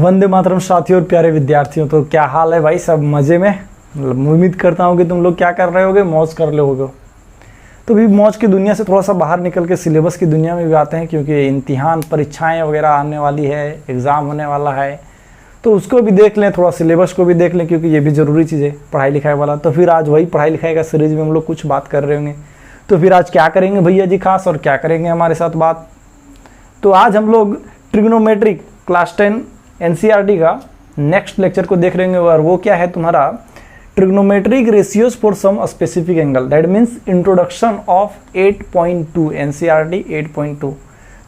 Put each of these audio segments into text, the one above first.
वंदे मातरम साथियों और प्यारे विद्यार्थियों। तो क्या हाल है भाई, सब मज़े में? उम्मीद करता हूँ कि तुम लोग क्या कर रहे होगे, मौज कर रहे होगे। तो भी मौज की दुनिया से थोड़ा सा बाहर निकल के सिलेबस की दुनिया में भी आते हैं, क्योंकि इम्तिहान परीक्षाएं वगैरह आने वाली है, एग्ज़ाम होने वाला है, तो उसको भी देख लें, थोड़ा सिलेबस को भी देख लें, क्योंकि ये भी ज़रूरी चीज़ है पढ़ाई लिखाई वाला। तो फिर आज वही पढ़ाई लिखाई का सीरीज में हम लोग कुछ बात कर रहे होंगे। तो फिर आज क्या करेंगे भैया जी खास, और क्या करेंगे हमारे साथ बात? तो आज हम लोग ट्रिग्नोमेट्रिक क्लास 10 एनसीईआरटी का नेक्स्ट लेक्चर को देख रहे हैं, और वो क्या है तुम्हारा trigonometric ratios for some specific angle, that means introduction of 8.2 NCERT 8.2।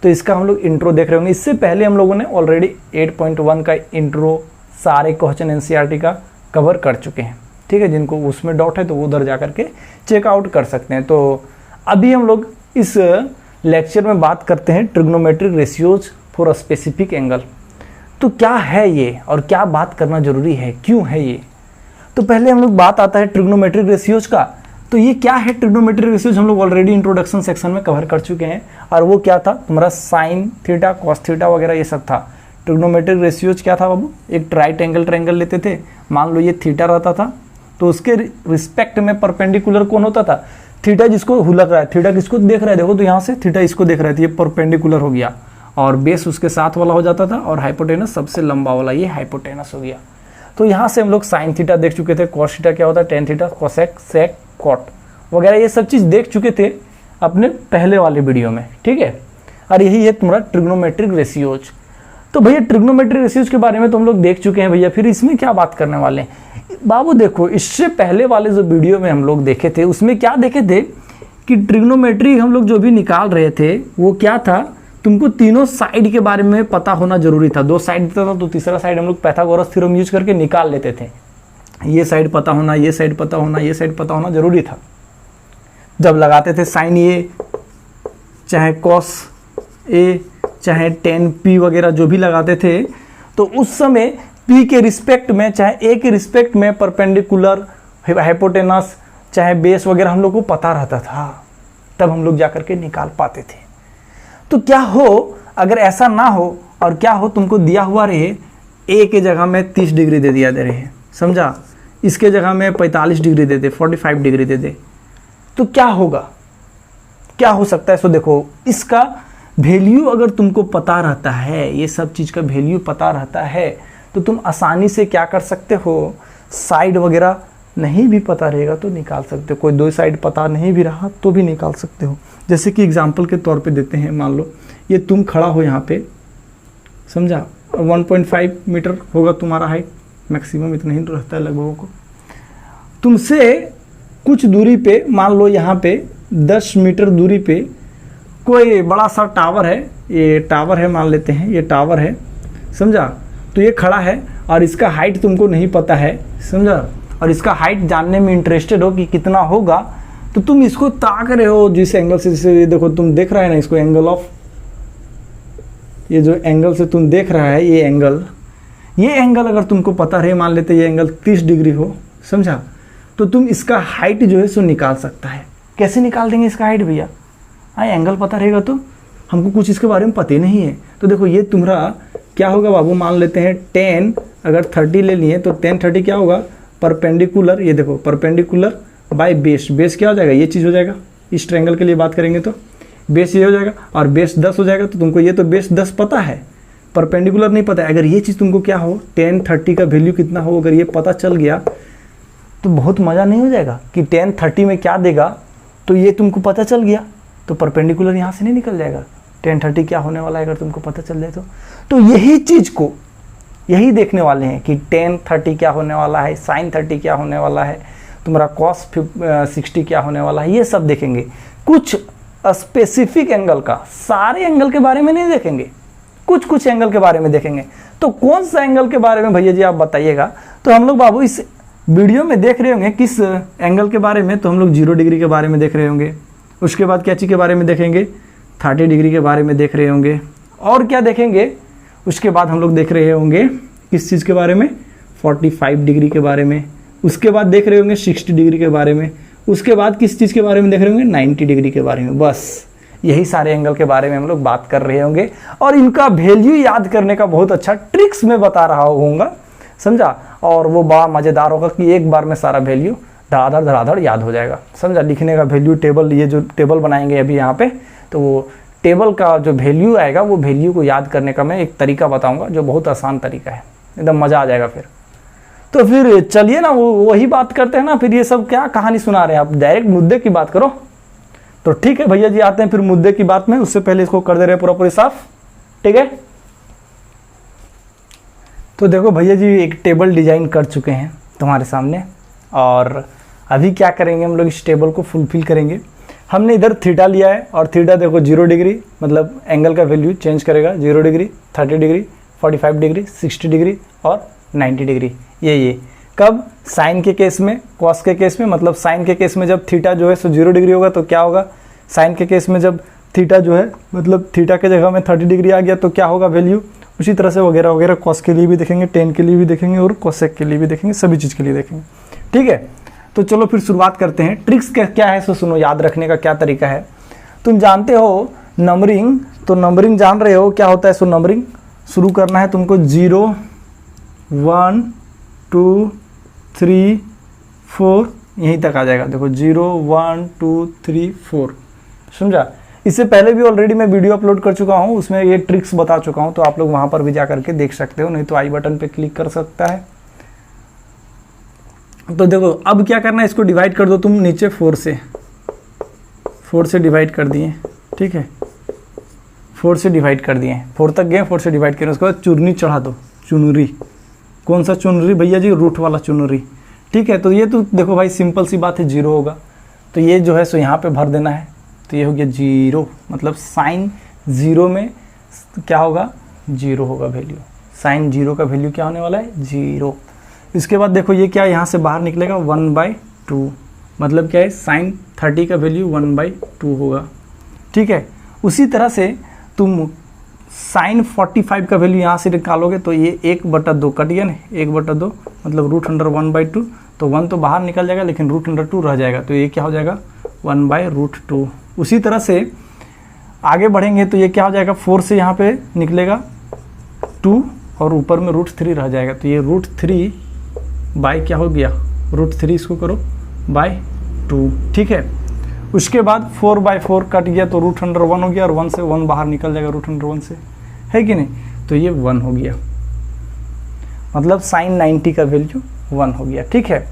तो इसका हम लोग इंट्रो देख रहे होंगे। इससे पहले हम लोगों ने ऑलरेडी 8.1 का इंट्रो सारे क्वेश्चन एनसीईआरटी का कवर कर चुके हैं, ठीक है। जिनको उसमें डाउट है तो वो उधर जा करके चेकआउट कर सकते हैं। तो अभी हम लोग इस लेक्चर में बात करते हैं trigonometric ratios for a specific angle. तो क्या है ये और क्या बात करना जरूरी है, क्यों है ये? तो पहले हम लोग बात आता है ट्रिग्नोमेट्रिक रेशियोज का। तो ये क्या है ट्रिग्नोमेट्रिक रेशियोज, हम लोग ऑलरेडी इंट्रोडक्शन सेक्शन में कवर कर चुके हैं। और वो क्या था तुम्हारा साइन थीटा कॉस थीटा वगैरह ये सब था। ट्रिग्नोमेट्रिक रेशियोज क्या था बाबू, एक राइट एंगल ट्रायंगल लेते थे, मान लो ये थीटा रहता था, तो उसके रिस्पेक्ट में परपेंडिकुलर कौन होता था? थीटा जिसको हुलक रहा है, थीटा किसको देख रहा है, देखो तो यहाँ से थीटा इसको देख रहा है, तो ये परपेंडिकुलर हो गया, और बेस उसके साथ वाला हो जाता था, और हाइपोटेनस सबसे लंबा वाला, ये हाइपोटेनस हो गया। तो यहाँ से हम लोग साइन थीटा देख चुके थे, कॉस थीटा क्या होता है, टेन थीटा, कोसेक, सेक, कॉट वगैरह ये सब चीज़ देख चुके थे अपने पहले वाले वीडियो में, ठीक है। और यही है तुम्हारा ट्रिग्नोमेट्रिक रेशियोज। तो भैया ट्रिग्नोमेट्रिक रेशियोज के बारे में तो हम लोग देख चुके हैं भैया, फिर इसमें क्या बात करने वाले हैं बाबू? देखो, इससे पहले वाले जो वीडियो में हम लोग देखे थे उसमें क्या देखे थे कि ट्रिग्नोमेट्री हम लोग जो भी निकाल रहे थे वो क्या था, तुमको तीनों साइड के बारे में पता होना जरूरी था। दो साइड देता था तो तीसरा साइड हम लोग पाइथागोरस थ्योरम यूज करके निकाल लेते थे। ये साइड पता होना, ये साइड पता होना, ये साइड पता होना जरूरी था। जब लगाते थे साइन ए, चाहे कॉस ए, चाहे टेन पी वगैरह जो भी लगाते थे, तो उस समय पी के रिस्पेक्ट में, चाहे ए के रिस्पेक्ट में परपेंडिकुलर, हाइपोटेनस, चाहे बेस वगैरह हम लोग को पता रहता था, तब हम लोग जाकर के निकाल पाते थे। तो क्या हो अगर ऐसा ना हो, और क्या हो तुमको दिया हुआ रहे ए के जगह में 30 डिग्री दे दिया दे रहे, समझा, इसके जगह में 45 डिग्री दे दे, 45 डिग्री दे दे, तो क्या होगा, क्या हो सकता है? सो देखो, इसका वैल्यू अगर तुमको पता रहता है, ये सब चीज़ का वैल्यू पता रहता है, तो तुम आसानी से क्या कर सकते हो, साइड वगैरह नहीं भी पता रहेगा तो निकाल सकते हो। कोई दो साइड पता नहीं भी रहा तो भी निकाल सकते हो। जैसे कि एग्जांपल के तौर पे देते हैं, मान लो ये तुम खड़ा हो यहाँ पे, समझा, 1.5 मीटर होगा तुम्हारा हाइट, मैक्सिमम इतना ही रहता है लगभग को। तुमसे कुछ दूरी पे, मान लो यहाँ पे 10 मीटर दूरी पे कोई बड़ा सा टावर है, ये टावर है मान लेते हैं, ये टावर है, समझा। तो ये खड़ा है और इसका हाइट तुमको नहीं पता है, समझा, और इसका हाइट जानने में इंटरेस्टेड हो कि कितना होगा, तो तुम इसको ताक रहे हो जिस एंगल से, जैसे देखो तुम देख रहा है ना इसको, एंगल ऑफ, ये जो एंगल से तुम देख रहा है ये एंगल अगर तुमको पता रहे, मान लेते ये एंगल 30 डिग्री हो, समझा, तो तुम इसका हाइट जो है सो निकाल सकता है। कैसे निकाल देंगे इसका हाइट भैया? हाँ, एंगल पता रहेगा तो, हमको कुछ इसके बारे में पता ही नहीं है। तो देखो ये तुम्हारा क्या होगा बाबू, मान लेते हैं 10 अगर 30 ले लिए तो 10 30 क्या होगा, परपेंडिकुलर, ये देखो परपेंडिकुलर बाय बेस, बेस क्या हो जाएगा, ये चीज़ हो जाएगा। इस ट्रायंगल के लिए बात करेंगे तो बेस ये हो जाएगा, और बेस 10 हो जाएगा। तो तुमको ये तो बेस 10 पता है, परपेंडिकुलर नहीं पता है। अगर ये चीज़ तुमको क्या हो, 10 30 का वैल्यू कितना हो, अगर ये पता चल गया तो बहुत मज़ा नहीं हो जाएगा कि 10 30 में क्या देगा, तो ये तुमको पता चल गया तो परपेंडिकुलर यहाँ से नहीं निकल जाएगा। 10 30 क्या होने वाला है अगर तुमको पता चल जाए तो यही चीज़ को यही देखने वाले हैं कि 10 30 क्या होने वाला है, साइन 30 क्या होने वाला है, तुम्हारा कॉस 60 क्या होने वाला है, ये सब देखेंगे। कुछ स्पेसिफिक एंगल का, सारे एंगल के बारे में नहीं देखेंगे, कुछ एंगल के बारे में देखेंगे। तो कौन सा एंगल के बारे में भैया जी आप बताइएगा? तो हम लोग बाबू इस वीडियो में देख रहे होंगे किस एंगल के बारे में, तो हम लोग 0 डिग्री के बारे में देख रहे होंगे। उसके बाद क्या चीज़ के बारे में देखेंगे, 30 डिग्री के बारे में देख रहे होंगे। और क्या देखेंगे, उसके बाद हम लोग देख रहे होंगे किस चीज़ के बारे में, 45 डिग्री के बारे में। उसके बाद देख रहे होंगे 60 डिग्री के बारे में। उसके बाद किस चीज़ के बारे में देख रहे होंगे, 90 डिग्री के बारे में। बस यही सारे एंगल के बारे में हम लोग बात कर रहे होंगे और इनका वैल्यू याद करने का बहुत अच्छा ट्रिक्स में बता रहा होऊंगा, समझा। और वो बड़ा मज़ेदार होगा कि एक बार में सारा वैल्यू धड़ाधड़ धड़ाधड़ याद हो जाएगा, समझा। लिखने का वैल्यू टेबल, ये जो टेबल बनाएंगे अभी यहाँ पे, तो वो टेबल का जो वैल्यू आएगा वो वैल्यू को याद करने का मैं एक तरीका बताऊंगा जो बहुत आसान तरीका है, एकदम मज़ा आ जाएगा फिर। तो फिर चलिए ना वही बात करते हैं ना, फिर ये सब क्या कहानी सुना रहे हैं आप, डायरेक्ट मुद्दे की बात करो। तो ठीक है भैया जी, आते हैं फिर मुद्दे की बात में, उससे पहले इसको कर दे रहे पूरा पूरी साफ, ठीक है। तो देखो भैया जी एक टेबल डिजाइन कर चुके हैं तुम्हारे सामने, और अभी क्या करेंगे हम लोग, इस टेबल को फुलफिल करेंगे। हमने इधर थीटा लिया है और थीटा देखो 0 डिग्री, मतलब एंगल का वैल्यू चेंज करेगा, 0 डिग्री, 30 डिग्री, 45 डिग्री, 60 डिग्री और 90 डिग्री। ये कब, साइन के केस में, कॉस के केस में, मतलब साइन के केस में जब थीटा जो है सो 0 डिग्री होगा तो क्या होगा, साइन के केस में जब थीटा जो है मतलब थीटा के जगह में 30 डिग्री आ गया तो क्या होगा वैल्यू। उसी तरह से वगैरह वगैरह कॉस के लिए भी देखेंगे, टेन के लिए भी देखेंगे और कोसेक के लिए भी देखेंगे, सभी चीज़ के लिए देखेंगे, ठीक है। तो चलो फिर शुरुआत करते हैं। ट्रिक्स क्या है सो सुनो, याद रखने का क्या तरीका है। तुम जानते हो नंबरिंग, तो नंबरिंग जान रहे हो क्या होता है। सो नंबरिंग शुरू करना है तुमको 0, 1, 2, 3, 4 यहीं तक आ जाएगा। देखो 0, 1, 2, 3, 4, समझा। इससे पहले भी ऑलरेडी मैं वीडियो अपलोड कर चुका हूँ, उसमें ये ट्रिक्स बता चुका हूँ, तो आप लोग वहाँ पर भी जा करके देख सकते हो, नहीं तो आई बटन पे क्लिक कर सकता है। तो देखो अब क्या करना है, इसको डिवाइड कर दो तुम नीचे 4 से डिवाइड कर दिए, ठीक है। 4 से डिवाइड कर दिए, 4 तक गए, 4 से डिवाइड करें, उसके बाद चुनरी चढ़ा दो, चुनरी। कौन सा चुनरी भैया जी, रूट वाला चुनरी, ठीक है। तो ये तो देखो भाई सिंपल सी बात है, 0 होगा तो ये जो है सो यहाँ पे भर देना है, तो ये हो गया 0, मतलब साइन 0 में क्या होगा, 0 होगा वैल्यू। साइन 0 का वैल्यू क्या होने वाला है, 0। इसके बाद देखो ये क्या यहाँ से बाहर निकलेगा 1/2, मतलब क्या है, साइन 30 का वैल्यू 1/2 होगा, ठीक है। उसी तरह से तुम साइन 45 का वैल्यू यहाँ से निकालोगे तो ये 1/2 कट गया ना, 1/2 मतलब √1/2, तो 1 तो बाहर निकल जाएगा लेकिन √2 रह जाएगा, तो ये क्या हो जाएगा 1/2। उसी तरह से आगे बढ़ेंगे तो ये क्या हो जाएगा, 4 से यहाँ पे निकलेगा 2 और ऊपर में √3 रह जाएगा, तो ये √3 बाई क्या हो गया, √3 इसको करो /2, ठीक है। उसके बाद 4/4 कट गया तो √1 हो गया, और 1 से 1 बाहर निकल जाएगा √1 से, है कि नहीं, तो ये 1 हो गया, मतलब साइन 90 का वैल्यू 1 हो गया, ठीक है।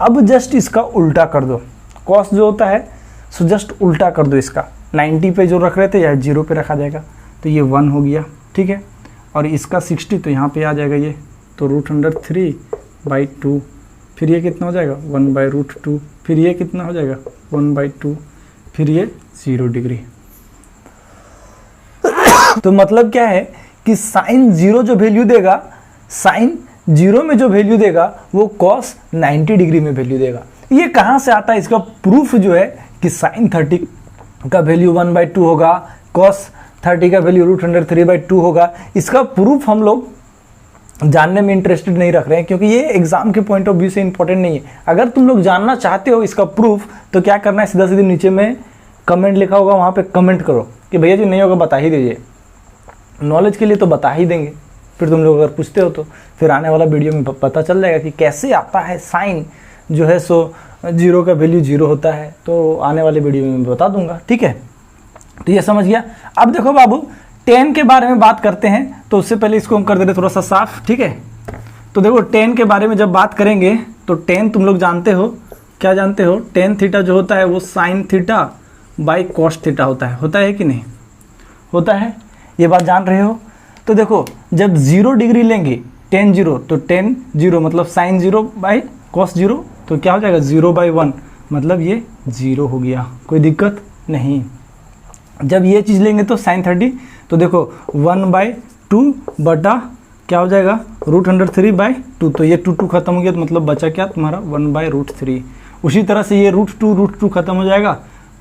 अब जस्ट इसका उल्टा कर दो, कॉस जो होता है सो जस्ट उल्टा कर दो इसका, 90 पे जो रख रहे थे या 0 पे रखा जाएगा, तो ये 1 हो गया, ठीक है। और इसका 60 तो यहाँ पे आ जाएगा ये, तो √3/2, फिर ये कितना हो जाएगा 1/2, फिर ये कितना हो जाएगा 1/2, फिर ये 0 डिग्री। तो मतलब क्या है कि साइन 0 जो वैल्यू देगा, साइन 0 में जो वैल्यू देगा वो कॉस 90 डिग्री में वैल्यू देगा। ये कहाँ से आता है, इसका प्रूफ जो है कि साइन 30 का वैल्यू 1/2 होगा, कॉस 30 का वैल्यू √3/2 होगा। इसका प्रूफ हम लोग जानने में इंटरेस्टेड नहीं रख रहे हैं, क्योंकि ये एग्जाम के पॉइंट ऑफ व्यू से इंपॉर्टेंट नहीं है। अगर तुम लोग जानना चाहते हो इसका प्रूफ, तो क्या करना है, सीधा सीधे नीचे में कमेंट लिखा होगा, वहाँ पे कमेंट करो कि भैया जी नहीं होगा बता ही दीजिए, नॉलेज के लिए तो बता ही देंगे। फिर तुम लोग अगर पूछते हो तो फिर आने वाला वीडियो में पता चल जाएगा कि कैसे आता है साइन जो है सो 0 का वैल्यू 0 होता है, तो आने वाले वीडियो में बता दूंगा, ठीक है। तो ये समझ गया। अब देखो बाबू, tan के बारे में बात करते हैं, तो उससे पहले इसको हम कर दे रहे थोड़ा सा साफ, ठीक है। तो देखो tan के बारे में जब बात करेंगे तो tan तुम लोग जानते हो, क्या जानते हो, tan थीटा जो होता है वो sine theta by cos theta होता है कि नहीं, होता है, ये बात जान रहे हो। तो देखो जब 0 डिग्री लेंगे tan 0, तो tan 0 मतलब साइन 0 बाई कॉस 0, तो क्या हो जाएगा 0/1, मतलब ये 0 हो गया, कोई दिक्कत नहीं। जब ये चीज़ लेंगे तो साइन 30, तो देखो 1/2 बटा क्या हो जाएगा √3/2, तो ये 2 खत्म हो गया, तो मतलब बचा क्या तुम्हारा 1/√3। उसी तरह से ये √2 खत्म हो जाएगा,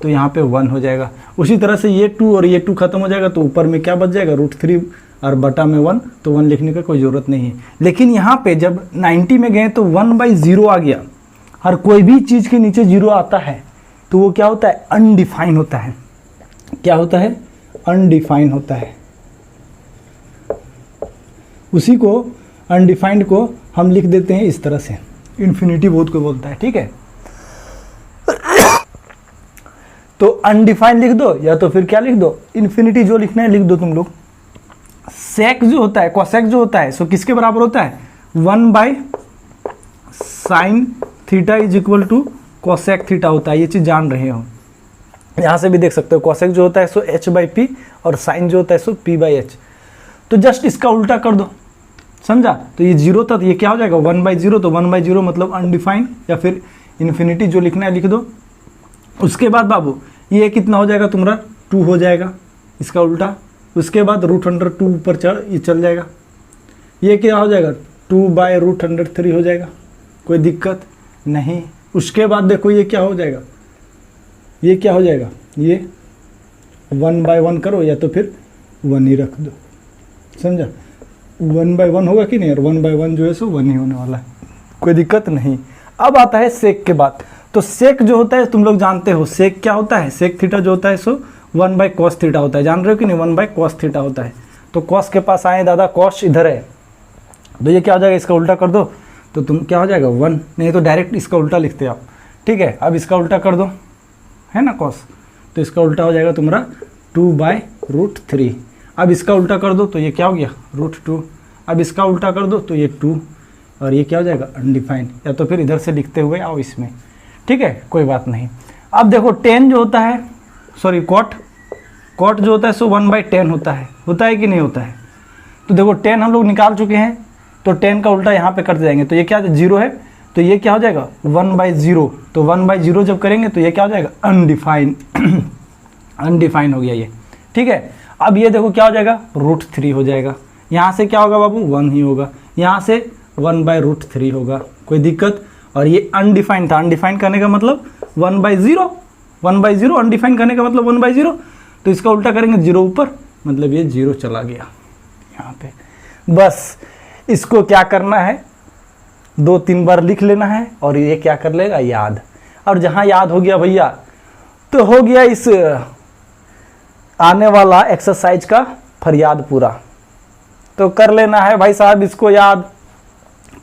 तो यहाँ पे 1 हो जाएगा। उसी तरह से ये 2 और ये 2 खत्म हो जाएगा, तो ऊपर में क्या बच जाएगा √3 और बटा में 1, तो 1 लिखने का कोई ज़रूरत नहीं है। लेकिन यहाँ पे जब 90 में गए तो 1/0 आ गया। हर कोई भी चीज़ के नीचे 0 आता है तो वो क्या होता है, अनडिफाइन होता है। क्या होता है, अनडिफाइंड होता है। उसी को अनडिफाइंड को हम लिख देते हैं इस तरह से, इन्फिनिटी बहुत को बोलता है, ठीक है। तो अनडिफाइंड लिख दो या तो फिर क्या लिख दो, इन्फिनिटी, जो लिखना है लिख दो तुम लोग। सेक जो होता है, कॉसेक जो होता है, सो किसके बराबर होता है, 1/sin theta is equal to cosec theta होता है। ये चीज जान रहे हो, यहां से भी देख सकते हो। कॉसेक जो होता है सो h/p और साइन जो होता है सो p/h। तो जस्ट इसका उल्टा कर दो, समझा। तो ये 0 था, तो ये क्या हो जाएगा 1/0। तो 1/0 मतलब अनडिफाइंड या फिर इन्फिनिटी, जो लिखना है लिख दो। उसके बाद बाबू ये कितना हो जाएगा तुम्हारा, 2 हो जाएगा, इसका उल्टा। उसके बाद √2 ऊपर ये चल जाएगा। ये क्या हो जाएगा, 2/√3 हो जाएगा, कोई दिक्कत नहीं। उसके बाद देखो ये क्या हो जाएगा, ये क्या हो जाएगा, ये 1/1 करो या तो फिर 1 ही रख दो, समझा। 1/1 होगा कि नहीं यार, 1/1 जो है सो 1 ही होने वाला है, कोई दिक्कत नहीं। अब आता है सेक के बाद। तो सेक जो होता है तुम लोग जानते हो, सेक क्या होता है, सेक थीटा जो होता है सो 1/cos थीटा होता है, जान रहे हो कि नहीं, 1/cos थीटा होता है। तो cos के पास आए दादा, cos इधर है, तो ये क्या हो जाएगा, इसका उल्टा कर दो तो तुम क्या हो जाएगा 1, नहीं तो डायरेक्ट इसका उल्टा लिखते आप, ठीक है। अब इसका उल्टा कर दो, है ना cos, तो इसका उल्टा हो जाएगा तुम्हारा 2/√3। अब इसका उल्टा कर दो तो ये क्या हो गया √2। अब इसका उल्टा कर दो तो ये 2, और ये क्या हो जाएगा अनडिफाइंड, या तो फिर इधर से लिखते हुए आओ इसमें, ठीक है, कोई बात नहीं। अब देखो tan जो होता है, सॉरी cot जो होता है सो 1/10 होता है कि नहीं होता है। तो देखो tan हम लोग निकाल चुके हैं, तो tan का उल्टा यहाँ पे करते जाएंगे, तो ये क्या 0 है, तो ये क्या हो जाएगा 1/0। तो 1/0 जब करेंगे तो ये क्या हो जाएगा अनडिफाइंड अनडिफाइंड हो गया ये, ठीक है। अब ये देखो क्या हो जाएगा √3 हो जाएगा। यहाँ से क्या होगा बाबू 1 ही होगा, यहाँ से 1/√3 होगा, कोई दिक्कत। और ये अनडिफाइंड था, अनडिफाइंड करने का मतलब 1/0, 1/0 अनडिफाइंड करने का मतलब 1/0। तो इसका उल्टा करेंगे 0 ऊपर, मतलब ये 0 चला गया यहाँ पे। बस इसको क्या करना है, 2-3 बार लिख लेना है और ये क्या कर लेगा याद। और जहाँ याद हो गया भैया तो हो गया इस आने वाला एक्सरसाइज का फरियाद पूरा। तो कर लेना है भाई साहब इसको याद,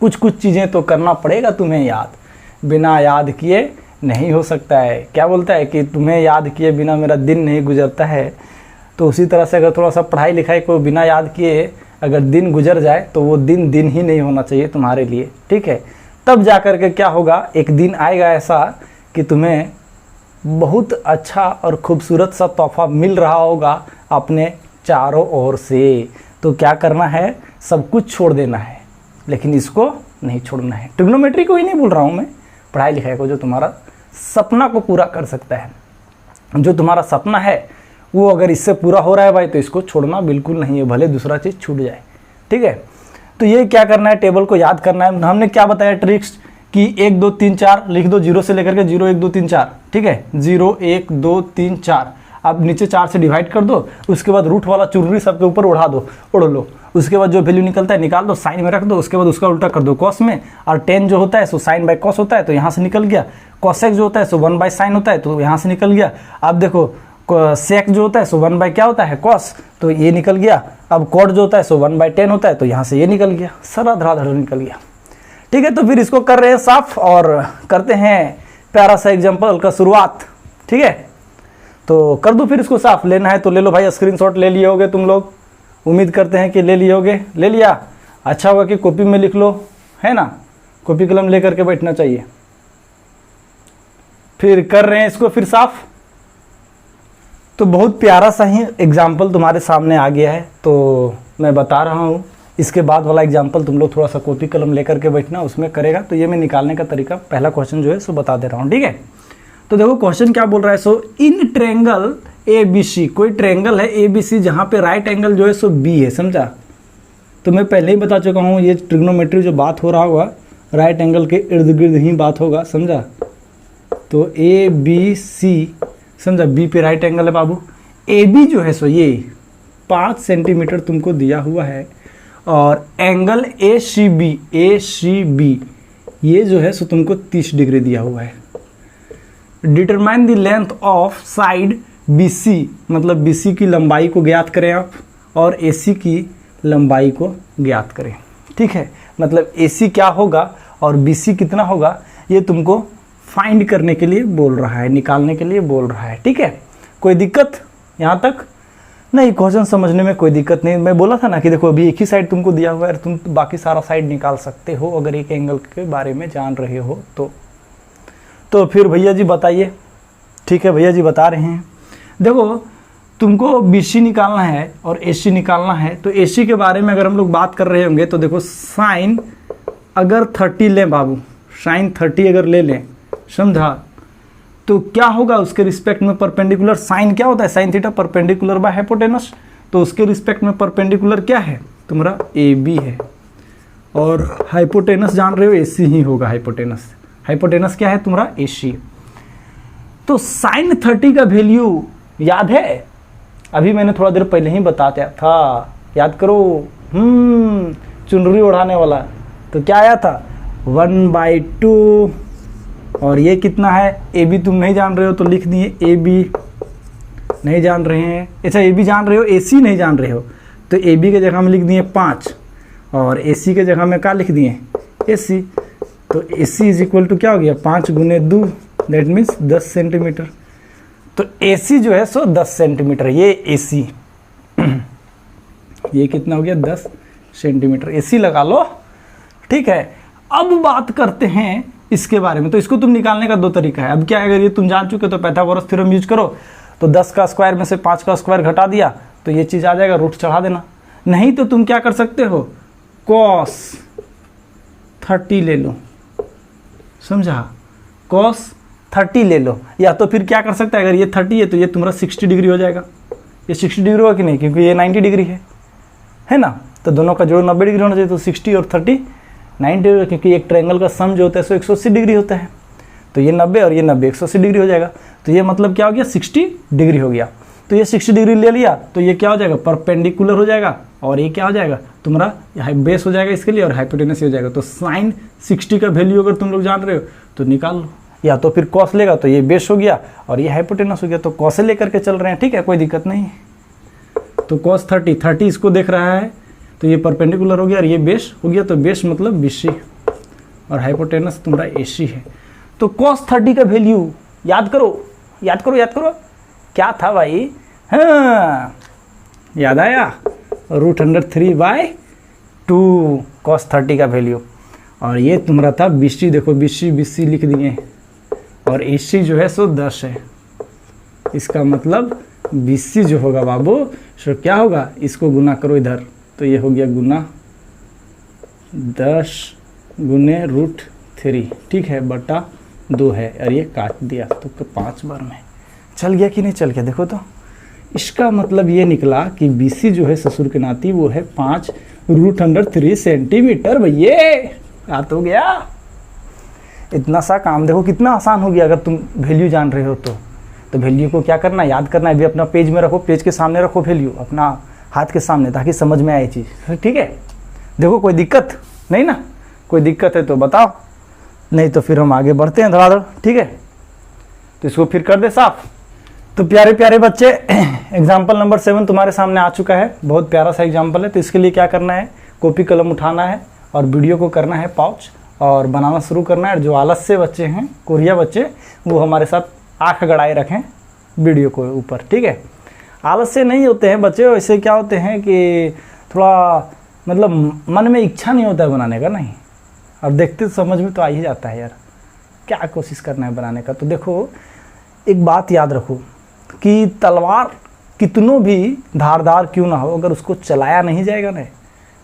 कुछ कुछ चीज़ें तो करना पड़ेगा तुम्हें याद, बिना याद किए नहीं हो सकता है। क्या बोलता है कि तुम्हें याद किए बिना मेरा दिन नहीं गुजरता है। तो उसी तरह से अगर थोड़ा सा पढ़ाई लिखाई को बिना याद किए अगर दिन गुजर जाए तो वो दिन दिन ही नहीं होना चाहिए तुम्हारे लिए, ठीक है। तब जा कर के क्या होगा, एक दिन आएगा ऐसा कि तुम्हें बहुत अच्छा और खूबसूरत सा तोहफा मिल रहा होगा अपने चारों ओर से। तो क्या करना है, सब कुछ छोड़ देना है, लेकिन इसको नहीं छोड़ना है। ट्रिग्नोमेट्री को ही नहीं बोल रहा हूँ मैं, पढ़ाई लिखाई को, जो तुम्हारा सपना को पूरा कर सकता है। जो तुम्हारा सपना है वो अगर इससे पूरा हो रहा है भाई तो इसको छोड़ना बिल्कुल नहीं है, भले दूसरा चीज़ छूट जाए, ठीक है। तो ये क्या करना है, टेबल को याद करना है। हमने क्या बताया ट्रिक्स कि 1 2 3 4 लिख दो, 0 से लेकर के 0 1 2 3 4, ठीक है। 0 1 2 3 4, अब नीचे 4 से डिवाइड कर दो, उसके बाद रूट वाला चुर्री सबके ऊपर उड़ा दो, उड़ लो। उसके बाद जो वैल्यू निकलता है निकाल दो, साइन में रख दो, उसके बाद उसका उल्टा कर दो कॉस में। और tan जो होता है सो साइन बाय कॉस होता है, तो यहाँ से निकल गया। कॉसेक जो होता है सो 1/sin होता है, तो यहाँ से निकल गया। अब देखो सेक जो होता है सो 1 क्या होता है कॉस, तो ये निकल गया। अब कॉट जो होता है सो 1/10 होता है, तो यहाँ से ये निकल गया, सारा धड़ाधड़ निकल गया, ठीक है। तो फिर इसको कर रहे हैं साफ और करते हैं प्यारा सा एग्जाम्पल का शुरुआत, ठीक है। तो कर दो फिर इसको साफ, लेना है तो ले लो भाई, स्क्रीनशॉट ले लिए होगे तुम लोग, उम्मीद करते हैं कि ले लिए होगे। ले लिया, अच्छा होगा कि कॉपी में लिख लो, है ना, कॉपी कलम ले करके बैठना चाहिए। फिर कर रहे हैं इसको फिर साफ। तो बहुत प्यारा सा ही एग्जाम्पल तुम्हारे सामने आ गया है, तो मैं बता रहा हूँ। इसके बाद वाला एग्जाम्पल तुम लोग थोड़ा सा कॉपी कलम लेकर के बैठना, उसमें करेगा। तो ये मैं निकालने का तरीका, पहला क्वेश्चन जो है सो बता दे रहा हूँ, ठीक है। तो देखो क्वेश्चन क्या बोल रहा है, सो इन ट्रायंगल ABC, कोई ट्रायंगल है ABC जहाँ पे राइट एंगल जो है सो B है, समझा। तो मैं पहले ही बता चुका हूँ, ये ट्रिग्नोमेट्री जो बात हो रहा होगा राइट एंगल के इर्द गिर्द ही बात होगा, समझा। तो ABC, समझा, B पे राइट एंगल है बाबू। AB जो है सो ये 5 सेंटीमीटर तुमको दिया हुआ है, और एंगल ACB ये जो है सो तुमको 30 डिग्री दिया हुआ है। Determine the length of side BC मतलब BC की लंबाई को ज्ञात करें आप और AC की लंबाई को ज्ञात करें। ठीक है, मतलब AC क्या होगा और BC कितना होगा ये तुमको फाइंड करने के लिए बोल रहा है, निकालने के लिए बोल रहा है। ठीक है, कोई दिक्कत यहाँ तक? नहीं, क्वेश्चन समझने में कोई दिक्कत नहीं। मैं बोला था ना कि देखो अभी एक ही साइड तुमको दिया हुआ है, तुम बाकी सारा साइड निकाल सकते हो अगर एक एंगल के बारे में जान रहे हो तो फिर भैया जी बताइए। ठीक है, भैया जी बता रहे हैं। देखो तुमको BC निकालना है और AC निकालना है, तो AC के बारे में अगर हम लोग बात कर रहे होंगे तो देखो साइन अगर 30 लें बाबू, साइन 30 अगर ले लें, समझा, तो क्या होगा उसके रिस्पेक्ट में परपेंडिकुलर। साइन क्या होता है? Sine theta perpendicular by hypotenuse, तो उसके रिस्पेक्ट में परपेंडिकुलर क्या है तुम्हारा? AB है। और हाइपोटेनस जान रहे हो AC ही होगा, हाइपोटेनस क्या है तुम्हारा? AC। तो साइन 30 का वैल्यू याद है? अभी मैंने थोड़ा देर पहले ही बताया था, याद करो। चुनरी उड़ाने वाला, तो क्या आया था? 1/2। और ये कितना है? AB तुम नहीं जान रहे हो तो लिख दिए AB, नहीं जान रहे हैं। अच्छा AB जान रहे हो, AC नहीं जान रहे हो, तो AB के जगह में लिख दिए 5 और AC के जगह में क्या लिख दिए? AC। तो AC इज इक्वल टू क्या हो गया? 5 × 2, दैट मीन्स 10 सेंटीमीटर। तो AC जो है सो 10 सेंटीमीटर, ये AC ये कितना हो गया? 10 सेंटीमीटर AC लगा लो। ठीक है, अब बात करते हैं इसके बारे में। तो इसको तुम निकालने का 2 तरीका है। अब क्या है, अगर ये तुम जान चुके तो पाइथागोरस थ्योरम यूज करो, तो 10 का स्क्वायर में से 5 का स्क्वायर घटा दिया तो ये चीज़ आ जाएगा, रूट चढ़ा देना। नहीं तो तुम क्या कर सकते हो? cos 30 ले लो, समझा, cos 30 ले लो। या तो फिर क्या कर सकते हैं, अगर ये 30 है तो ये तुम्हारा 60 डिग्री हो जाएगा। ये 60 डिग्री होगा कि नहीं, क्योंकि ये 90 डिग्री है ना, तो दोनों का जोड़ 90 डिग्री होना चाहिए। तो 60 और 30 90 डिग्री, क्योंकि एक ट्रायंगल का सम जो होता है सो 180 डिग्री होता है। तो ये 90 और ये 90 180 डिग्री हो जाएगा। तो ये मतलब क्या हो गया? 60 डिग्री हो गया। तो ये 60 डिग्री ले लिया तो ये क्या हो जाएगा? परपेंडिकुलर हो जाएगा। और ये क्या हो जाएगा तुम्हारा? बेस हो जाएगा इसके लिए, और हाइपोटेनस हो जाएगा। तो साइन 60 का वैल्यू अगर तुम लोग जान रहे हो तो निकाल लो। या तो फिर कॉस लेगा तो ये बेस हो गया और ये हाइपोटेनस हो गया, तो कॉस से लेकर के चल रहे हैं। ठीक है, कोई दिक्कत नहीं। तो cos 30 इसको देख रहा है तो ये परपेंडिकुलर हो गया और ये बेस हो गया, तो बेस मतलब BC और हाइपोटेनस तुम्हारा AC है। तो cos 30 का वैल्यू याद करो, याद करो, याद करो, क्या था भाई? हाँ, याद आया? √3/2 cos 30 का वैल्यू। और ये तुम्हारा था BC, देखो BC लिख दिए, और AC जो है सो 10 है। इसका मतलब BC जो होगा बाबू सो क्या होगा? इसको गुना करो इधर, तो ये हो गया गुना 10 × √3, ठीक है, बटा 2 है, और ये काट दिया तो 5 बार में चल गया कि नहीं चल गया? देखो तो इसका मतलब ये निकला कि BC जो है ससुर के नाती वो है 5√3 सेंटीमीटर। भैया याद हो गया? इतना सा काम देखो कितना आसान हो गया अगर तुम वैल्यू जान रहे हो तो वैल्यू को क्या करना, याद करना है। भी अपना पेज में रखो, पेज के सामने रखो वैल्यू, अपना हाथ के सामने, ताकि समझ में आए चीज़। ठीक है, देखो कोई दिक्कत नहीं ना? कोई दिक्कत है तो बताओ, नहीं तो फिर हम आगे बढ़ते हैं धड़ाधड़। ठीक है, तो इसको फिर कर दे साफ। तो प्यारे प्यारे बच्चे, एग्जाम्पल नंबर 7 तुम्हारे सामने आ चुका है। बहुत प्यारा सा एग्जाम्पल है। तो इसके लिए क्या करना है, कॉपी कलम उठाना है और वीडियो को करना है पॉज और बनाना शुरू करना है। जो आलस्य बच्चे हैं, कोरिया बच्चे, वो हमारे साथ आँख गड़ाए रखें वीडियो को ऊपर। ठीक है, आलस्य नहीं होते हैं बच्चे, वैसे क्या होते हैं कि थोड़ा मतलब मन में इच्छा नहीं होता है बनाने का, नहीं, और देखते समझ में तो आ ही जाता है यार, क्या कोशिश करना है बनाने का। तो देखो एक बात याद रखो कि तलवार कितनों भी धारदार क्यों ना हो, अगर उसको चलाया नहीं जाएगा ना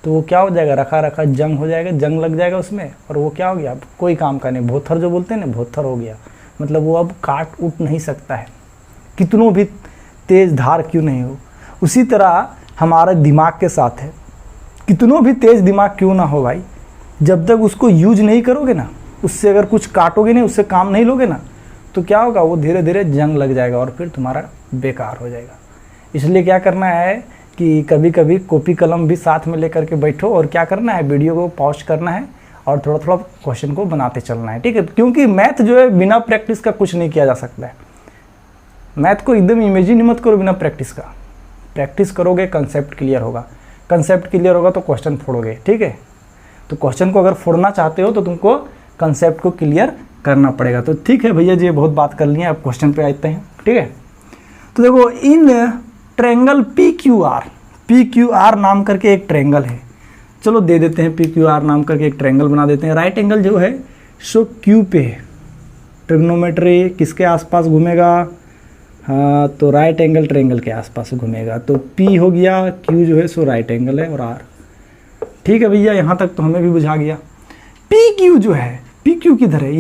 तो वो क्या हो जाएगा, रखा रखा जंग हो जाएगा, जंग लग जाएगा उसमें, और वो क्या हो गया, अब कोई काम का नहीं, भोथर जो बोलते हैं ना, भोथर हो गया। मतलब वो अब काट उठ नहीं सकता है, कितनों भी तेज़ धार क्यों नहीं हो। उसी तरह हमारा दिमाग के साथ है, कितनों भी तेज़ दिमाग क्यों ना हो भाई, जब तक उसको यूज नहीं करोगे ना, उससे अगर कुछ काटोगे नहीं, उससे काम नहीं लोगे ना, तो क्या होगा, वो धीरे धीरे जंग लग जाएगा और फिर तुम्हारा बेकार हो जाएगा। इसलिए क्या करना है कि कभी कभी कॉपी कलम भी साथ में लेकर के बैठो और क्या करना है, वीडियो को पॉज करना है और थोड़ा थोड़ा क्वेश्चन को बनाते चलना है। ठीक है, क्योंकि मैथ जो है बिना प्रैक्टिस का कुछ नहीं किया जा सकता है। मैथ को एकदम इमेजिन मत करो बिना प्रैक्टिस का। प्रैक्टिस करोगे कंसेप्ट क्लियर होगा, कंसेप्ट क्लियर होगा तो क्वेश्चन फोड़ोगे, ठीक है। तो क्वेश्चन को अगर फोड़ना चाहते हो तो तुमको कंसेप्ट को क्लियर करना पड़ेगा। तो ठीक है भैया जी, बहुत बात कर ली है, अब क्वेश्चन पे आते हैं, ठीक है। तो देखो, इन ट्रायंगल PQR नाम करके एक ट्रायंगल है, चलो दे देते हैं PQR नाम करके एक ट्रायंगल बना देते हैं। राइट एंगल जो है सो Q पे है, ट्रिग्नोमेट्री किसके आसपास घूमेगा, हाँ तो राइट एंगल ट्रायंगल के आसपास घूमेगा। तो P हो गया, Q जो है सो राइट एंगल है और R, ठीक है भैया, यहाँ तक तो हमें भी बुझा गया। PQ जो है, PQ किधर है,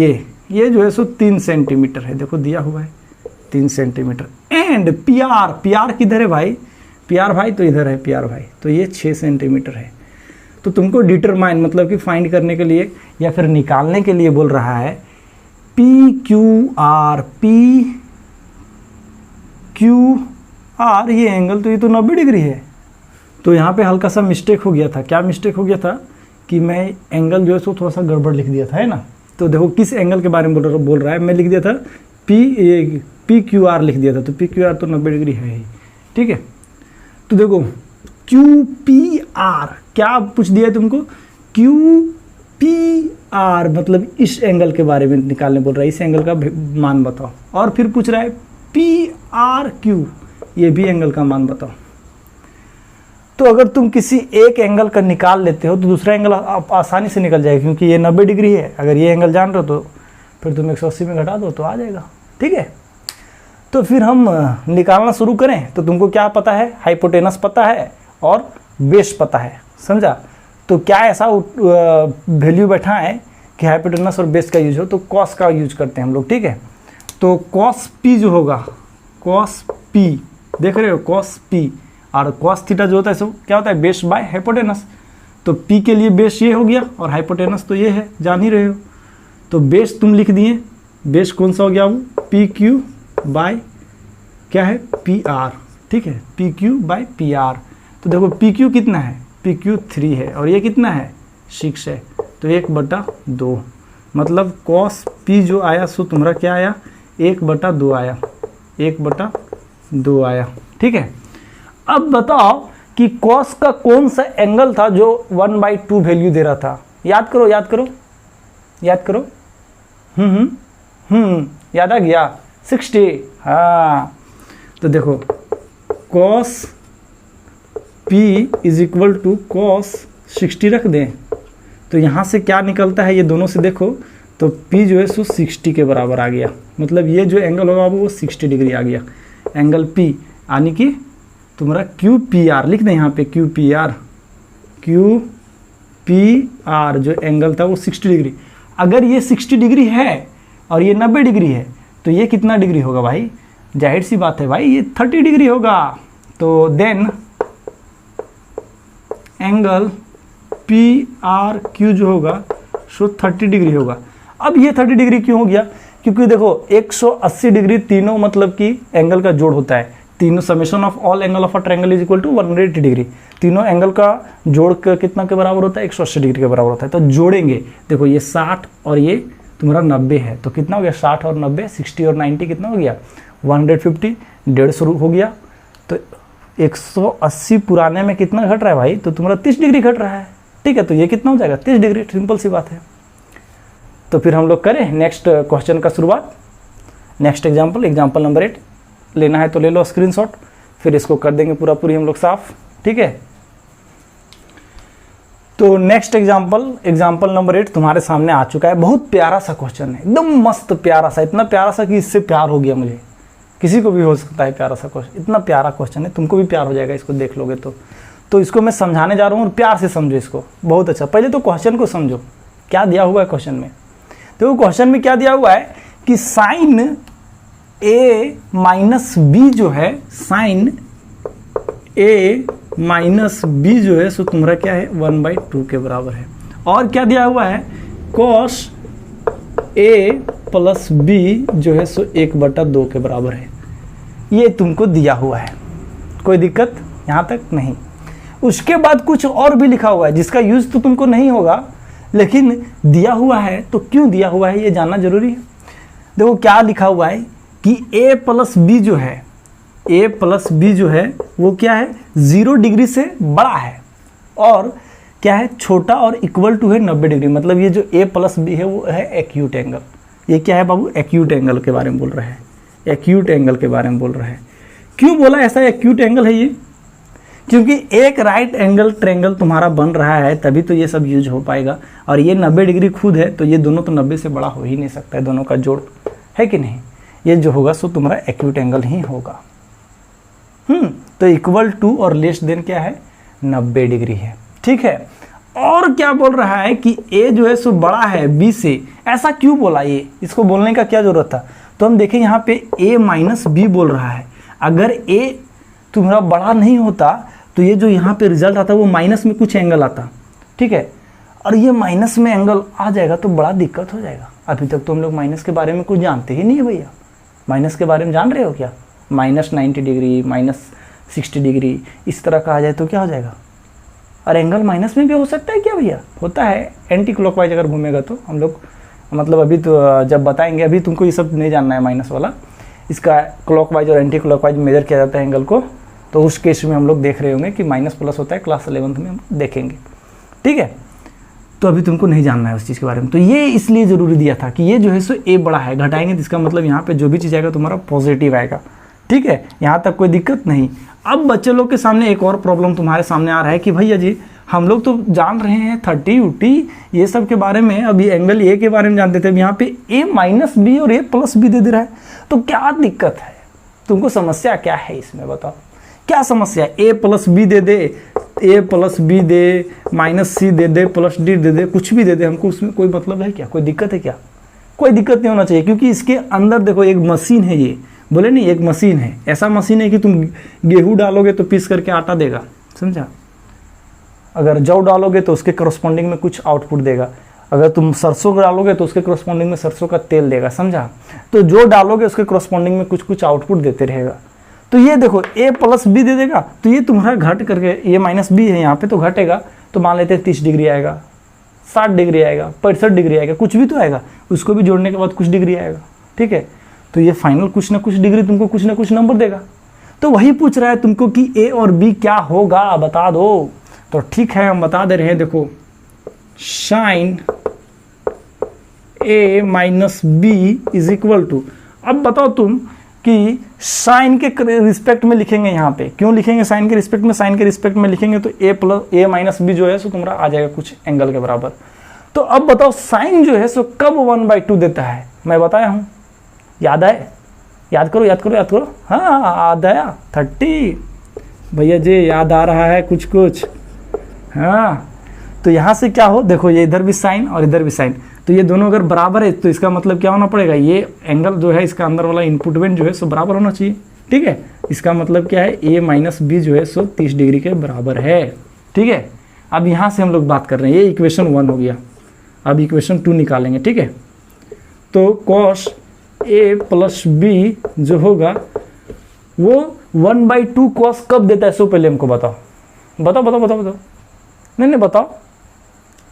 ये जो है सो 3 सेंटीमीटर है, देखो दिया हुआ है 3 सेंटीमीटर। एंड PR किधर है भाई, PR भाई तो इधर है PR भाई, तो ये 6 सेंटीमीटर है। तो तुमको डिटरमाइन मतलब कि फाइंड करने के लिए या फिर निकालने के लिए बोल रहा है PQR, ये एंगल तो ये तो 90 डिग्री है। तो यहाँ पे हल्का सा मिस्टेक हो गया था, क्या मिस्टेक हो गया था कि मैं एंगल जो है सो थोड़ा सा गड़बड़ लिख दिया था, है ना। तो देखो किस एंगल के बारे में बोल रहा है, मैं लिख दिया था PQR लिख दिया था, तो PQR तो 90 डिग्री है ही, ठीक है। तो देखो QPR क्या पूछ दिया है तुमको, QPR मतलब इस एंगल के बारे में निकालने बोल रहा है, इस एंगल का मान बताओ। और फिर पूछ रहा है PRQ, ये भी एंगल का मान बताओ। तो अगर तुम किसी एक एंगल का निकाल लेते हो तो दूसरा एंगल आसानी से निकल जाएगा, क्योंकि ये 90 डिग्री है। अगर ये एंगल जान रहे हो तो फिर तुम 180 में घटा दो तो आ जाएगा, ठीक है। तो फिर हम निकालना शुरू करें। तो तुमको क्या पता है, हाइपोटेनस पता है और बेस पता है, समझा। तो क्या ऐसा वैल्यू बैठा है कि हाइपोटेनस और बेस का यूज हो, तो कॉस का यूज करते हैं हम लोग, ठीक है। तो कॉस P जो होगा, कॉस P देख रहे हो, कॉस P और कॉस थीटा जो होता है सो क्या होता है, बेस बाय हाइपोटेनस। तो P के लिए बेस ये हो गया और हाइपोटेनस तो ये है, जान ही रहे हो। तो बेस तुम लिख दिए, बेस कौन सा हो गया वो, PQ बाय क्या है PR, ठीक है, PQ बाय PR। तो देखो PQ कितना है, PQ 3 है और ये कितना है 6 है, तो 1/2 मतलब कॉस P जो आया सो तुम्हारा क्या आया 1/2 आया, 1/2 आया, ठीक है। अब बताओ कि कॉस का कौन सा एंगल था जो 1/2 वैल्यू दे रहा था, याद करो याद करो याद करो, याद आ गया 60, हाँ। तो देखो cos P is equal to cos 60 रख दें, तो यहाँ से क्या निकलता है, ये दोनों से देखो तो P जो है सो 60 के बराबर आ गया, मतलब ये जो एंगल होगा वो 60 डिग्री आ गया एंगल P, यानी कि तुम्हारा QPR लिख दें यहाँ पे, QPR जो एंगल था वो 60 डिग्री। अगर ये 60 डिग्री है और ये 90 डिग्री है तो ये कितना डिग्री होगा भाई, जाहिर सी बात है भाई ये 30 डिग्री होगा। तो देन एंगल PRQ जो होगा सो 30 डिग्री होगा। अब ये 30 डिग्री क्यों हो गया, क्योंकि देखो 180 डिग्री तीनों मतलब कि एंगल का जोड़ होता है, तीनों summation of all angle of a triangle is equal to 180 degree, तीनों एंगल का जोड़ कितना के बराबर होता है 180 डिग्री के बराबर होता है। तो जोड़ेंगे, देखो ये 60 और ये तुम्हारा 90 है, तो कितना हो गया 60 और 90, 60 और 90 कितना हो गया 150, 150 हो गया। तो 180 पुराने में कितना घट रहा है भाई, तो तुम्हारा 30 डिग्री घट रहा है, ठीक है। तो ये कितना हो जाएगा 30 डिग्री, सिंपल सी बात है। तो फिर हम लोग करें नेक्स्ट क्वेश्चन का शुरुआत, नेक्स्ट एग्जाम्पल नंबर 8 लेना है तो ले लो स्क्रीनशॉट, फिर इसको कर देंगे पूरी हम लोग साफ, ठीक है। तो नेक्स्ट एग्जाम्पल नंबर 8 तुम्हारे सामने आ चुका है। बहुत प्यारा सा क्वेश्चन है, एकदम मस्त प्यारा सा, इतना प्यारा सा कि इससे प्यार हो गया मुझे, किसी को भी हो सकता है प्यारा सा क्वेश्चन, इतना प्यारा क्वेश्चन है, तुमको भी प्यार हो जाएगा इसको देख लोगे तो इसको मैं समझाने जा रहा हूँ और प्यार से समझो इसको, बहुत अच्छा। पहले तो क्वेश्चन को समझो, क्या दिया हुआ है क्वेश्चन में। तो क्वेश्चन में क्या दिया हुआ है कि साइन A माइनस बी जो है, साइन A माइनस बी जो है सो तुम्हारा क्या है 1/2 के बराबर है। और क्या दिया हुआ है cos A प्लस बी जो है सो 1/2 के बराबर है, ये तुमको दिया हुआ है, कोई दिक्कत यहाँ तक नहीं। उसके बाद कुछ और भी लिखा हुआ है जिसका यूज तो तुमको नहीं होगा, लेकिन दिया हुआ है, तो क्यों दिया हुआ है ये जानना जरूरी है। देखो क्या लिखा हुआ है कि a प्लस बी जो है, a प्लस बी जो है वो क्या है, 0 डिग्री से बड़ा है और क्या है, छोटा और इक्वल टू है 90 डिग्री। मतलब ये जो a प्लस बी है वो है एक्यूट एंगल। ये क्या है बाबू, एक्यूट एंगल के बारे में बोल रहे हैं, एक्यूट एंगल के बारे में बोल रहे हैं। क्यों बोला ऐसा एक्यूट एंगल है ये, क्योंकि एक राइट एंगल ट्रायंगल तुम्हारा बन रहा है तभी तो ये सब यूज हो पाएगा। और ये 90 डिग्री खुद है तो ये दोनों तो 90 से बड़ा हो ही नहीं सकता है, दोनों का जोड़, है कि नहीं। ये जो होगा सो तुम्हारा एक्यूट एंगल ही होगा। तो इक्वल टू और लेस देन क्या है, 90 डिग्री है, ठीक है। और क्या बोल रहा है कि a जो है सो बड़ा है b से। ऐसा क्यों बोला, ये इसको बोलने का क्या जरूरत था। तो हम देखें यहाँ पे a माइनस बी बोल रहा है। अगर a तुम्हारा बड़ा नहीं होता तो ये जो यहाँ पे रिजल्ट आता वो माइनस में कुछ एंगल आता, ठीक है। और ये माइनस में एंगल आ जाएगा तो बड़ा दिक्कत हो जाएगा। अभी तक तो हम लोग माइनस के बारे में कुछ जानते ही नहीं है भैया। माइनस के बारे में जान रहे हो क्या, -90 डिग्री, -60 डिग्री, इस तरह का आ जाए तो क्या हो जाएगा। और एंगल माइनस में भी हो सकता है क्या भैया, होता है। एंटी क्लॉकवाइज अगर घूमेगा तो हम लोग, मतलब अभी तो जब बताएंगे, अभी तुमको ये सब नहीं जानना है माइनस वाला। इसका क्लॉकवाइज और एंटी क्लॉकवाइज मेजर किया जाता है एंगल को, तो उस केस में हम लोग देख रहे होंगे कि माइनस प्लस होता है, क्लास 11th में हम देखेंगे, ठीक है। तो अभी तुमको नहीं जानना है उस चीज़ के बारे में। तो ये इसलिए ज़रूरी दिया था कि ये जो है सो a बड़ा है, घटाएंगे तो इसका मतलब यहाँ पे जो भी चीज़ आएगा तुम्हारा पॉजिटिव आएगा, ठीक है। यहाँ तक कोई दिक्कत नहीं। अब बच्चे लोग के सामने एक और प्रॉब्लम तुम्हारे सामने आ रहा है कि भैया जी हम लोग तो जान रहे हैं 30 उटी ये सब के बारे में, अभी एंगल a के बारे में जानते थे, अब यहाँ पे a माइनस बी और a प्लस बी दे रहा है, तो क्या दिक्कत है, तुमको समस्या क्या है इसमें बताओ, क्या समस्या है। a प्लस बी दे दे, a प्लस बी दे, माइनस सी दे दे, प्लस डी दे दे, कुछ भी दे दे, हमको उसमें कोई मतलब है क्या, कोई दिक्कत है क्या। कोई दिक्कत नहीं होना चाहिए, क्योंकि इसके अंदर देखो एक मशीन है, ये बोले नहीं एक मशीन है। ऐसा मशीन है कि तुम गेहूं डालोगे तो पीस करके आटा देगा, समझा। अगर जौ डालोगे तो उसके करस्पॉन्डिंग में कुछ आउटपुट देगा, अगर तुम सरसों डालोगे तो उसके करस्पॉन्डिंग में सरसों का तेल देगा, समझा। तो जो डालोगे उसके करस्पॉन्डिंग में कुछ कुछ आउटपुट देते रहेगा। तो ये देखो a प्लस बी दे देगा तो ये तुम्हारा घट करके, ये माइनस बी है यहाँ पे तो घटेगा, तो मान लेते हैं 30 डिग्री आएगा, 60 डिग्री आएगा, 65 डिग्री आएगा, कुछ भी तो आएगा, उसको भी जोड़ने के बाद कुछ डिग्री आएगा, ठीक है। तो ये फाइनल कुछ ना कुछ डिग्री तुमको कुछ ना कुछ नंबर देगा। तो वही पूछ रहा है तुमको कि a और b क्या होगा बता दो। तो ठीक है हम बता दे रहे हैं, देखो sine a minus B is equal to, अब बताओ तुम कि साइन के रिस्पेक्ट में लिखेंगे, यहाँ पे क्यों लिखेंगे साइन के रिस्पेक्ट में, साइन के रिस्पेक्ट में लिखेंगे तो a माइनस बी जो है सो तुम्हारा आ जाएगा कुछ एंगल के बराबर। तो अब बताओ साइन जो है सो कब 1/2 देता है, मैं बताया हूँ, याद है, याद करो याद करो याद करो, हाँ याद आया 30 भैया जी, याद आ रहा है कुछ कुछ, हाँ। तो यहाँ से क्या हो, देखो ये इधर भी साइन और इधर भी साइन, तो ये दोनों अगर बराबर है तो इसका मतलब क्या होना पड़ेगा, ये एंगल जो है इसका अंदर वाला इनपुट वेन जो है सो बराबर होना चाहिए, ठीक है। इसका मतलब क्या है, a माइनस बी जो है सो 30 डिग्री के बराबर है, ठीक है। अब यहाँ से हम लोग बात कर रहे हैं, ये इक्वेशन 1 हो गया, अब इक्वेशन 2 निकालेंगे, ठीक है। तो कॉस a प्लस बी जो होगा वो 1/2 कॉस कब देता है, सो पहले हमको बताओ बताओ बताओ बताओ बताओ, नहीं बताओ,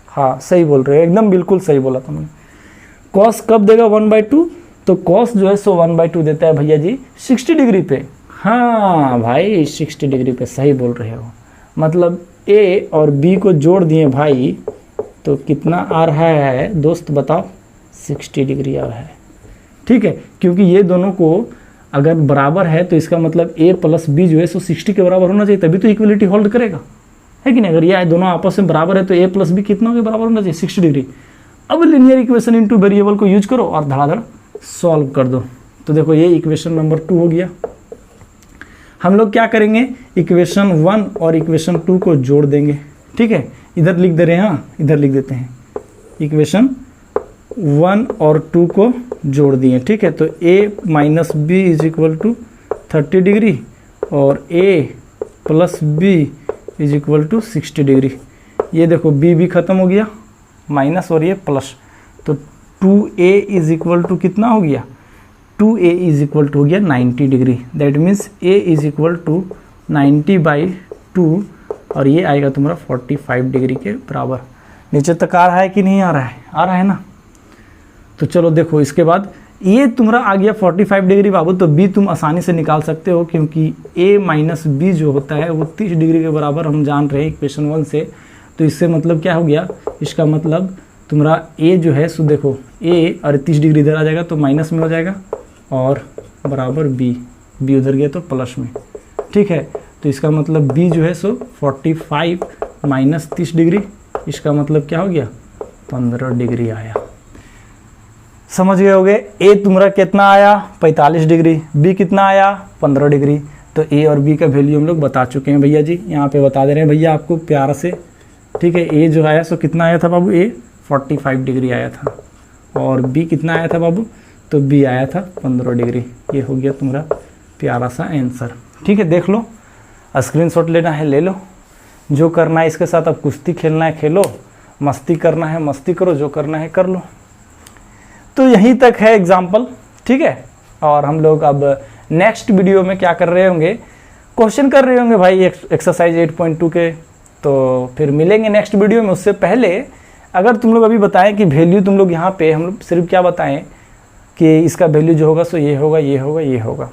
हाँ सही बोल रहे हो, एकदम बिल्कुल सही बोला तुमने। कॉस कब देगा 1/2, तो कॉस जो है सो 1/2 देता है भैया जी 60 डिग्री पे, हाँ भाई 60 डिग्री पे सही बोल रहे हो। मतलब a और b को जोड़ दिए भाई तो कितना आ रहा है दोस्त बताओ, 60 डिग्री आ रहा है, ठीक है। क्योंकि ये दोनों को अगर बराबर है तो इसका मतलब a प्लस बी जो है सो 60 के बराबर होना चाहिए, तभी तो इक्वलिटी होल्ड करेगा, है कि नहीं। अगर ये दोनों आपस में बराबर है तो a प्लस बी कितना के बराबर होना चाहिए, 60 डिग्री। अब लिनियर इक्वेशन इनटू वेरिएबल को यूज करो और धड़ाधड़ सॉल्व कर दो। तो देखो ये इक्वेशन नंबर 2 हो गया। हम लोग क्या करेंगे, इक्वेशन 1 और इक्वेशन 2 को जोड़ देंगे, ठीक है। इधर लिख दे रहे हैं, हाँ इधर लिख देते हैं, इक्वेशन 1 और 2 को जोड़ दिए, ठीक है। तो a minus B is equal to 30 degree और a plus B is equal to 60 degree. ये देखो b भी खत्म हो गया, माइनस और ये प्लस, तो 2a इज इक्वल टू कितना हो गया, 2a इज इक्वल टू हो गया 90 degree. That means a is equal to 90/2 और ये आएगा तुम्हारा 45 डिग्री के बराबर। नीचे तक आ रहा है कि नहीं आ रहा है, आ रहा है ना। तो चलो देखो इसके बाद ये तुम्हारा आ गया 45 डिग्री बाबू, तो बी तुम आसानी से निकाल सकते हो क्योंकि ए माइनस बी जो होता है वो 30 डिग्री के बराबर हम जान रहे हैं इक्वेशन 1 से। तो इससे मतलब क्या हो गया, इसका मतलब तुम्हारा ए जो है सो देखो ए और 30 डिग्री इधर आ जाएगा तो माइनस में हो जाएगा और बराबर बी, बी उधर गया तो प्लस में, ठीक है। तो इसका मतलब बी जो है सो 45 माइनस 30 डिग्री, इसका मतलब क्या हो गया 15 डिग्री आया। समझ गए होगे, ए तुम्हारा कितना आया 45 डिग्री, बी कितना आया 15 डिग्री। तो ए और बी का वैल्यू हम लोग बता चुके हैं भैया जी, यहाँ पे बता दे रहे हैं भैया आपको प्यार से, ठीक है। ए जो आया सो कितना आया था बाबू, ए 45 डिग्री आया था और बी कितना आया था बाबू, तो बी आया था 15 डिग्री। ये हो गया तुम्हारा प्यारा सा आंसर, ठीक है। देख लो, स्क्रीनशॉट लेना है ले लो, जो करना है इसके साथ, अब कुश्ती खेलना है खेलो, मस्ती करना है मस्ती करो, जो करना है कर लो। तो यहीं तक है एग्जाम्पल, ठीक है। और हम लोग अब नेक्स्ट वीडियो में क्या कर रहे होंगे, क्वेश्चन कर रहे होंगे भाई एक्सरसाइज 8.2 के। तो फिर मिलेंगे नेक्स्ट वीडियो में। उससे पहले अगर तुम लोग अभी बताएं कि वैल्यू तुम लोग यहाँ पे हम लोग सिर्फ क्या बताएं कि इसका वैल्यू जो होगा सो ये होगा ये होगा ये होगा।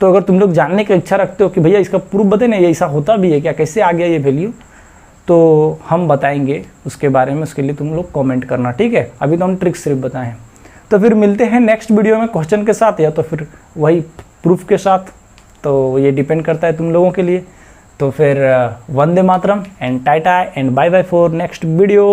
तो अगर तुम लोग जानने की इच्छा रखते हो कि भैया इसका प्रूफ बताए ना, ये ऐसा होता भी है क्या, कैसे आ गया ये वैल्यू, तो हम बताएंगे उसके बारे में। उसके लिए तुम लोग कमेंट करना, ठीक है। अभी तो हम ट्रिक सिर्फ बताएं। तो फिर मिलते हैं नेक्स्ट वीडियो में क्वेश्चन के साथ या तो फिर वही प्रूफ के साथ, तो ये डिपेंड करता है तुम लोगों के लिए। तो फिर Vande Mataram and tata and bye bye for next video.